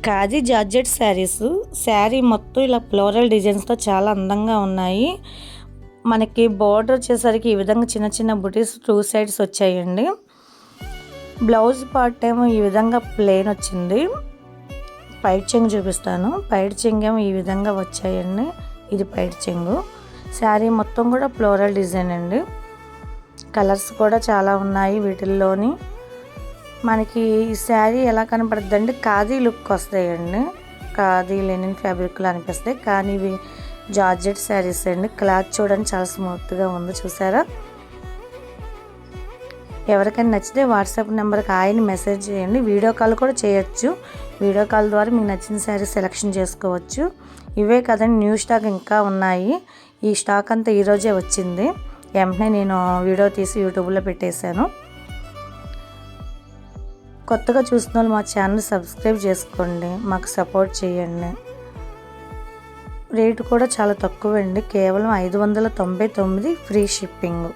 Khadi georgette saris. Sari మొత్తం ఇలా floral డిజైన్స్తో చాలా అందంగా ఉన్నాయి. మనకి బార్డర్ వచ్చేసరికి ఈ విధంగా చిన్న చిన్న బుటీస్ 2 సైడ్స్ వచ్చాయండి. బ్లౌజ్ పార్ట్ ఏమో ఈ విధంగా ప్లెయిన్ వచ్చింది. పైట్ చెంగు చూపిస్తాను. పైట్ చెంగు ఏమో ఈ విధంగా వచ్చాయండి. ఇది పైట్ చెంగు. శారీ మొత్తం కూడా ఫ్లోరల్ డిజైన్ అండి. కలర్స్ కూడా చాలా ఉన్నాయి వీటిల్లోని. మనకి ఈ శారీ ఎలా కనపడుతుందండి, ఖాదీ లుక్ వస్తాయండి. ఖాదీ లెనిన్ ఫ్యాబ్రిక్లో అనిపిస్తాయి, కానీ ఇవి జార్జెట్ శారీస్ అండి. క్లాత్ చూడండి చాలా స్మూత్గా ఉంది, చూసారా. ఎవరికైనా నచ్చితే వాట్సాప్ నెంబర్కి ఆయన మెసేజ్ చేయండి. వీడియో కాల్ కూడా చేయొచ్చు. వీడియో కాల్ ద్వారా మీకు నచ్చిన శారీ సెలెక్షన్ చేసుకోవచ్చు. ఇవే కదండి, న్యూ స్టాక్ ఇంకా ఉన్నాయి. ఈ స్టాక్ అంతా ఈరోజే వచ్చింది. వెంటనే నేను వీడియో తీసి యూట్యూబ్లో పెట్టేశాను. కొత్తగా చూసిన వాళ్ళు మా ఛానల్ సబ్స్క్రైబ్ చేసుకోండి, మాకు సపోర్ట్ చేయండి. రేటు కూడా చాలా తక్కువ అండి, కేవలం 599 ఫ్రీ షిప్పింగ్.